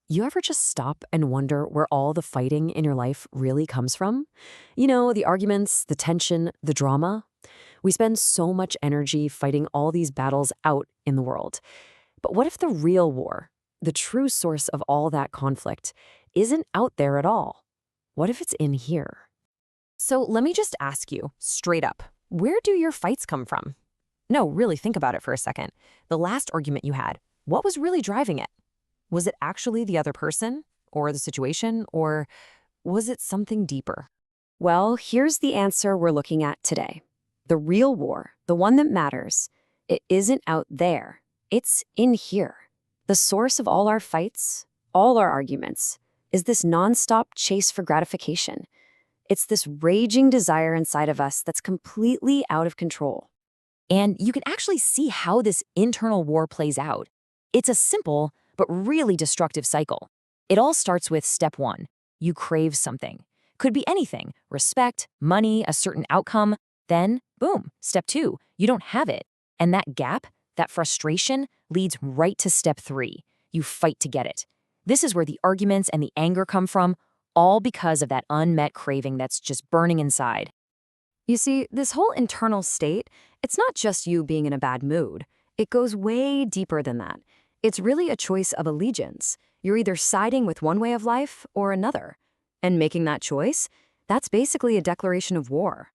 You ever just stop and wonder where all the fighting in your life really comes from? You know, the arguments, the tension, the drama? We spend so much energy fighting all these battles out in the world. But what if the real war, the true source of all that conflict, isn't out there at all? What if it's in here? So let me just ask you, straight up, where do your fights come from? No, really think about it for a second. The last argument you had, what was really driving it? Was it actually the other person, or the situation, or was it something deeper? Well, here's the answer we're looking at today. The real war, the one that matters, it isn't out there. It's in here. The source of all our fights, all our arguments, is this nonstop chase for gratification. It's this raging desire inside of us that's completely out of control. And you can actually see how this internal war plays out. It's a simple but really destructive cycle. It all starts with step one. You crave something. Could be anything, respect, money, a certain outcome. Then, boom, step two, you don't have it. And that gap, that frustration, leads right to step three. You fight to get it. This is where the arguments and the anger come from, all because of that unmet craving that's just burning inside. You see, this whole internal state, it's not just you being in a bad mood. It goes way deeper than that. It's really a choice of allegiance. You're either siding with one way of life or another. And making that choice, that's basically a declaration of war.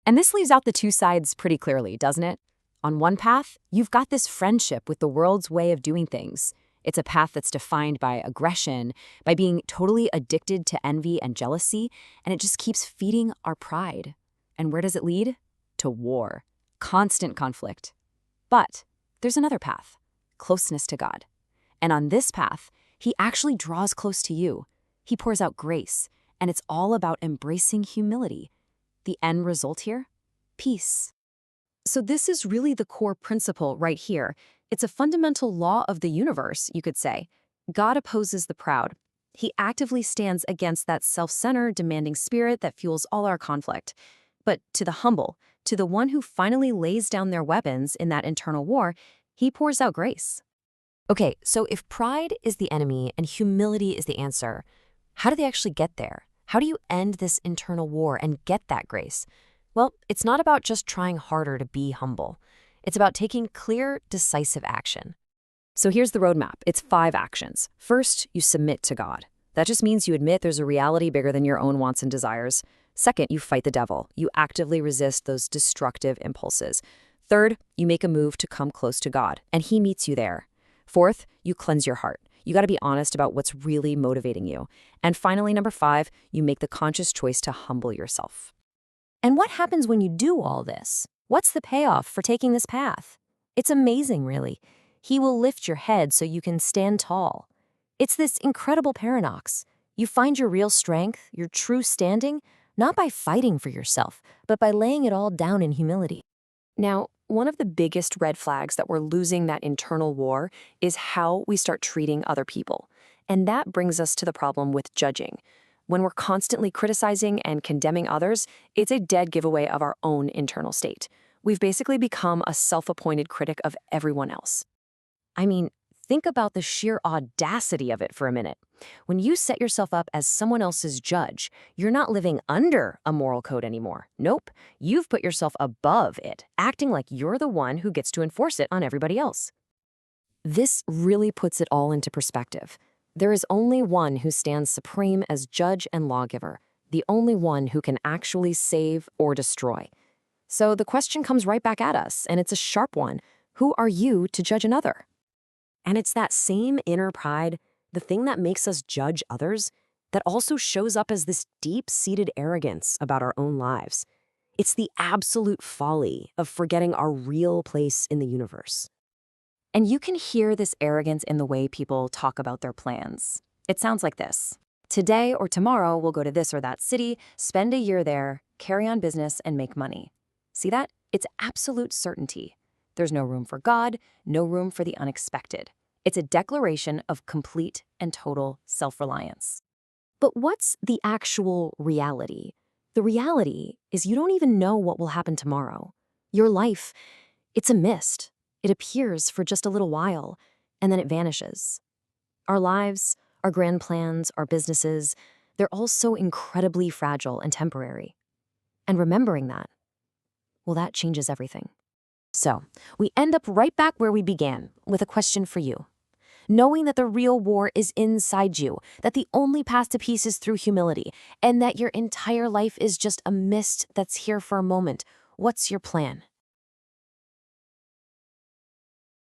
And this leaves out the two sides pretty clearly, doesn't it? On one path, you've got this friendship with the world's way of doing things. It's a path that's defined by aggression, by being totally addicted to envy and jealousy, and it just keeps feeding our pride. And where does it lead? To war. Constant conflict. But there's another path. Closeness to God. And on this path, he actually draws close to you. He pours out grace, and it's all about embracing humility. The end result here? Peace. So this is really the core principle right here. It's a fundamental law of the universe, you could say. God opposes the proud. He actively stands against that self-centered, demanding spirit that fuels all our conflict. But to the humble, to the one who finally lays down their weapons in that internal war, he pours out grace. Okay, so if pride is the enemy and humility is the answer, how do they actually get there? How do you end this internal war and get that grace? Well, it's not about just trying harder to be humble. It's about taking clear, decisive action. So here's the roadmap. It's 5 actions. First, you submit to God. That just means you admit there's a reality bigger than your own wants and desires. Second, you fight the devil. You actively resist those destructive impulses. Third, you make a move to come close to God, and he meets you there. Fourth, you cleanse your heart. You got to be honest about what's really motivating you. And finally, number 5, you make the conscious choice to humble yourself. And what happens when you do all this? What's the payoff for taking this path? It's amazing, really. He will lift your head so you can stand tall. It's this incredible paradox. You find your real strength, your true standing, not by fighting for yourself, but by laying it all down in humility. Now, one of the biggest red flags that we're losing that internal war is how we start treating other people. And that brings us to the problem with judging. When we're constantly criticizing and condemning others, it's a dead giveaway of our own internal state. We've basically become a self-appointed critic of everyone else. I mean, think about the sheer audacity of it for a minute. When you set yourself up as someone else's judge, you're not living under a moral code anymore. Nope, you've put yourself above it, acting like you're the one who gets to enforce it on everybody else. This really puts it all into perspective. There is only one who stands supreme as judge and lawgiver, the only one who can actually save or destroy. So the question comes right back at us, and it's a sharp one. Who are you to judge another? And it's that same inner pride, the thing that makes us judge others, that also shows up as this deep-seated arrogance about our own lives. It's the absolute folly of forgetting our real place in the universe. And you can hear this arrogance in the way people talk about their plans. It sounds like this. Today or tomorrow, we'll go to this or that city, spend a year there, carry on business, and make money. See that? It's absolute certainty. There's no room for God, no room for the unexpected. It's a declaration of complete and total self-reliance. But what's the actual reality? The reality is you don't even know what will happen tomorrow. Your life, it's a mist. It appears for just a little while, and then it vanishes. Our lives, Our grand plans, our businesses, they're all so incredibly fragile and temporary. And remembering that, well, that changes everything. So, we end up right back where we began, with a question for you. Knowing that the real war is inside you, that the only path to peace is through humility, and that your entire life is just a mist that's here for a moment, what's your plan?